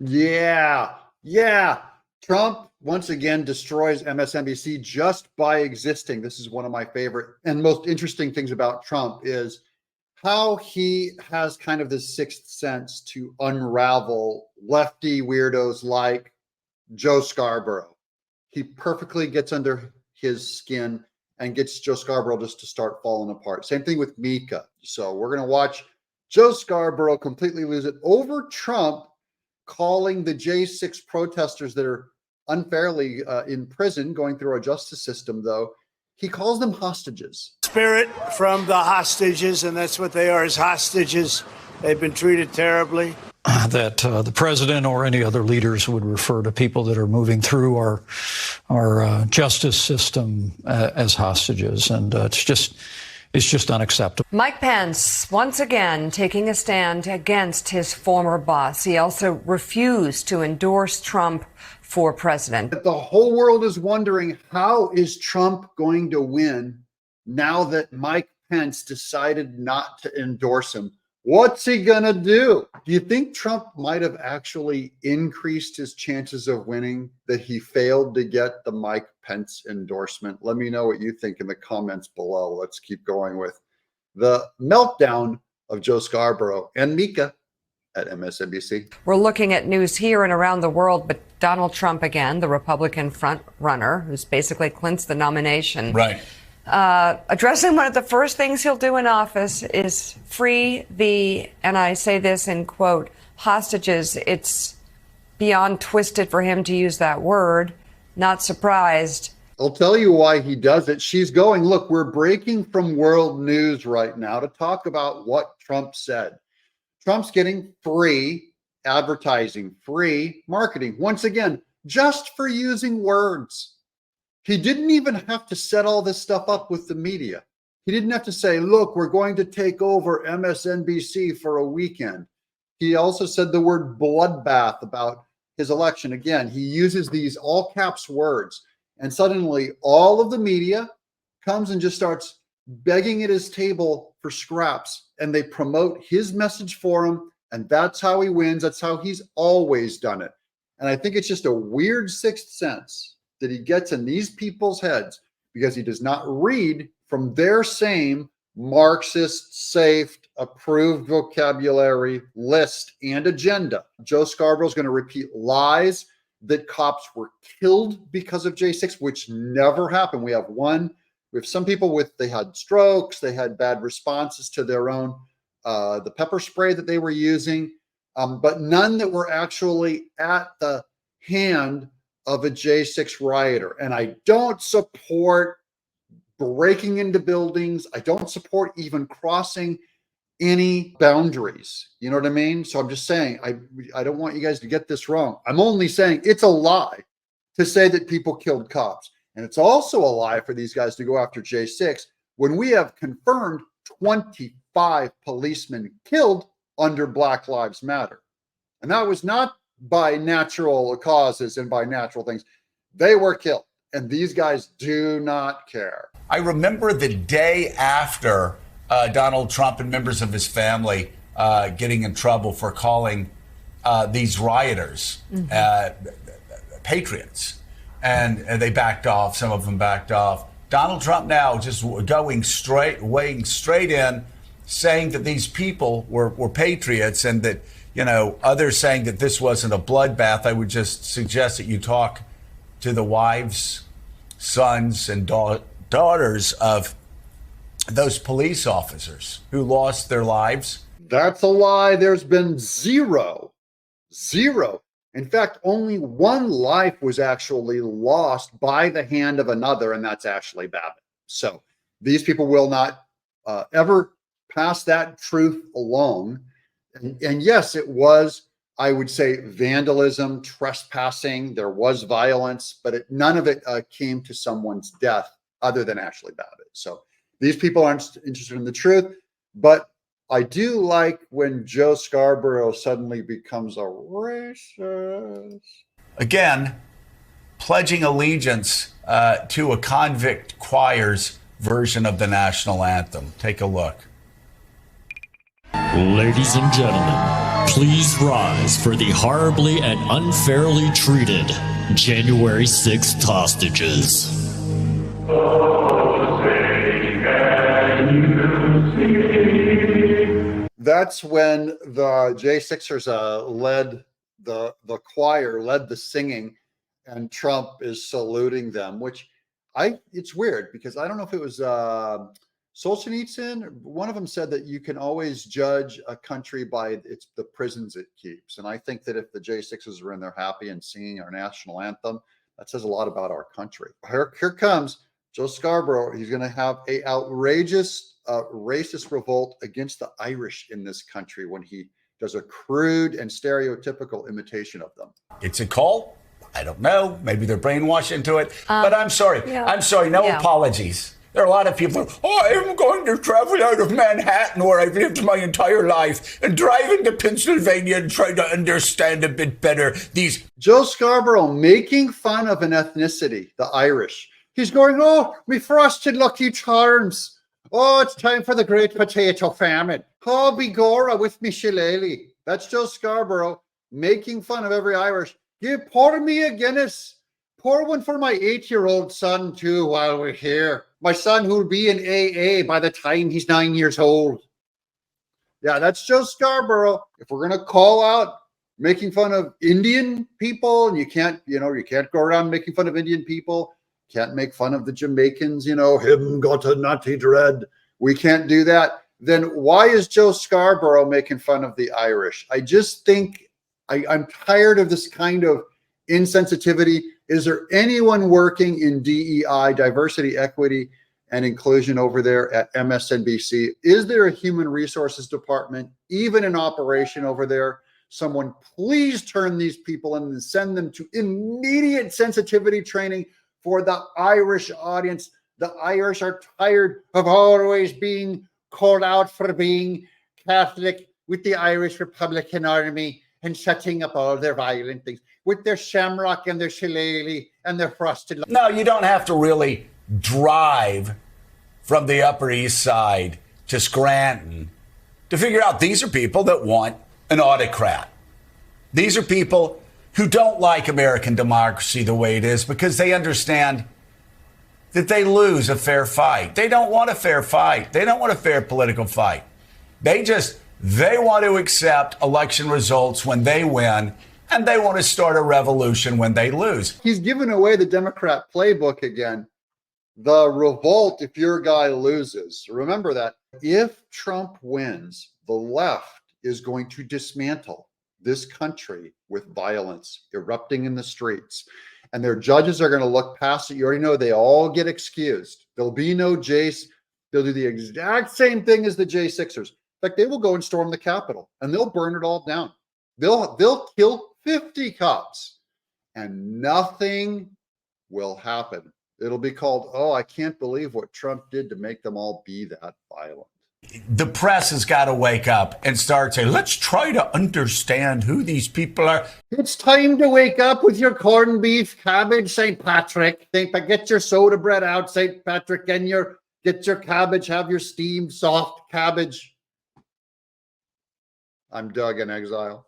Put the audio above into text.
Yeah, yeah. Trump once again destroys MSNBC just by existing. This is one of my favorite and most interesting things about Trump is how he has kind of this sixth sense to unravel lefty weirdos like Joe Scarborough. He perfectly gets under his skin and gets Joe Scarborough just to start falling apart. Same thing with Mika. So we're going to watch Joe Scarborough completely lose it over Trump calling the J6 protesters that are unfairly in prison, going through our justice system, though, he calls them hostages. Spirit from the hostages, and that's what they are, is hostages. They've been treated terribly. That the president or any other leaders would refer to people that are moving through our justice system as hostages, and it's just unacceptable. Mike Pence, once again, taking a stand against his former boss. He also refused to endorse Trump for president. The whole world is wondering, how is Trump going to win now that Mike Pence decided not to endorse him? What's he going to do? Do you think Trump might have actually increased his chances of winning that he failed to get the Mike Pence endorsement? Let me know what you think in the comments below. Let's keep going with the meltdown of Joe Scarborough and Mika at MSNBC. We're looking at news here and around the world, but Donald Trump again, the Republican front runner, who's basically clinched the nomination. Right. Addressing one of the first things he'll do in office is free the, and I say this in quote, hostages. It's beyond twisted for him to use that word. Not surprised. I'll tell you why he does it. She's going, look, we're breaking from world news right now to talk about what Trump said. Trump's getting free advertising, free marketing. Once again, just for using words. He didn't even have to set all this stuff up with the media. He didn't have to say, look, we're going to take over MSNBC for a weekend. He also said the word bloodbath about his election. Again, he uses these all caps words, and suddenly all of the media comes and just starts begging at his table for scraps, and they promote his message for him, and that's how he wins. That's how he's always done it. And I think it's just a weird sixth sense that he gets in these people's heads because he does not read from their same Marxist, safe, approved vocabulary, list, and agenda. Joe Scarborough is going to repeat lies that cops were killed because of J6, which never happened. We have some people they had strokes, they had bad responses to their own, the pepper spray that they were using, but none that were actually at the hand of a J6 rioter. And I don't support breaking into buildings. I don't support even crossing any boundaries. You know what I mean? So I'm just saying, I don't want you guys to get this wrong. I'm only saying it's a lie to say that people killed cops. And it's also a lie for these guys to go after J6 when we have confirmed 25 policemen killed under Black Lives Matter. And that was not by natural causes and by natural things. They were killed, and these guys do not care. I remember the day after Donald Trump and members of his family getting in trouble for calling these rioters patriots, and they backed off. Some of them backed off. Donald Trump now just weighing straight in, saying that these people were patriots, and that, you know, others saying that this wasn't a bloodbath. I would just suggest that you talk to the wives, sons, and daughters of those police officers who lost their lives. That's a lie. There's been zero. In fact, only one life was actually lost by the hand of another, and that's Ashley Babbitt. So these people will not ever pass that truth along. And yes, it was, I would say, vandalism, trespassing. There was violence, but none of it came to someone's death other than Ashley Babbitt. So these people aren't interested in the truth. But I do like when Joe Scarborough suddenly becomes a racist. Again, pledging allegiance to a convict choir's version of the national anthem. Take a look. Ladies and gentlemen, Please rise for the horribly and unfairly treated January 6th hostages. That's when the J6ers led the choir, led the singing, and Trump is saluting them, which it's weird because I don't know if it was Solzhenitsyn. One of them said that you can always judge a country by the prisons it keeps. And I think that if the J6s are in there happy and singing our national anthem, that says a lot about our country. Here comes Joe Scarborough. He's going to have a outrageous racist revolt against the Irish in this country when he does a crude and stereotypical imitation of them. It's a call. I don't know. Maybe they're brainwashed into it. But I'm sorry. Yeah. I'm sorry. No apologies. There are a lot of people, I'm going to travel out of Manhattan where I've lived my entire life and drive into Pennsylvania and try to understand a bit better these. Joe Scarborough making fun of an ethnicity, the Irish. He's going, oh, me frosted Lucky Charms. Oh, it's time for the great potato famine. Oh, begorra with me shillelagh. That's Joe Scarborough making fun of every Irish. Pour me a Guinness. Pour one for my 8-year-old son, too, while we're here. My son who'll be in AA by the time he's 9 years old. Yeah, that's Joe Scarborough. If we're going to call out making fun of Indian people, and you can't go around making fun of Indian people, can't make fun of the Jamaicans, him got a natty dread. We can't do that. Then why is Joe Scarborough making fun of the Irish? I just think I'm tired of this kind of insensitivity. Is there anyone working in DEI, diversity, equity, and inclusion over there at MSNBC? Is there a human resources department, even in operation over there? Someone please turn these people in and send them to immediate sensitivity training for the Irish audience. The Irish are tired of always being called out for being Catholic with the Irish Republican Army and setting up all their violent things with their shamrock and their shillelagh and their frosted. No, you don't have to really drive from the Upper East Side to Scranton to figure out these are people that want an autocrat. These are people who don't like American democracy the way it is because they understand that they lose a fair fight. They don't want a fair fight. They don't want a fair political fight. They want to accept election results when they win, and they want to start a revolution when they lose. He's given away the Democrat playbook again. The revolt if your guy loses. Remember that. If Trump wins, the left is going to dismantle this country with violence erupting in the streets. And their judges are going to look past it. You already know they all get excused. There'll be no Jace. They'll do the exact same thing as the J6ers. In fact, they will go and storm the Capitol and they'll burn it all down. They'll kill 50 cops and nothing will happen. It'll be called, oh, I can't believe what Trump did to make them all be that violent. The press has got to wake up and start saying, let's try to understand who these people are. It's time to wake up with your corned beef, cabbage, St. Patrick. Get your soda bread out, St. Patrick, and get your cabbage, have your steamed soft cabbage. I'm Doug in Exile.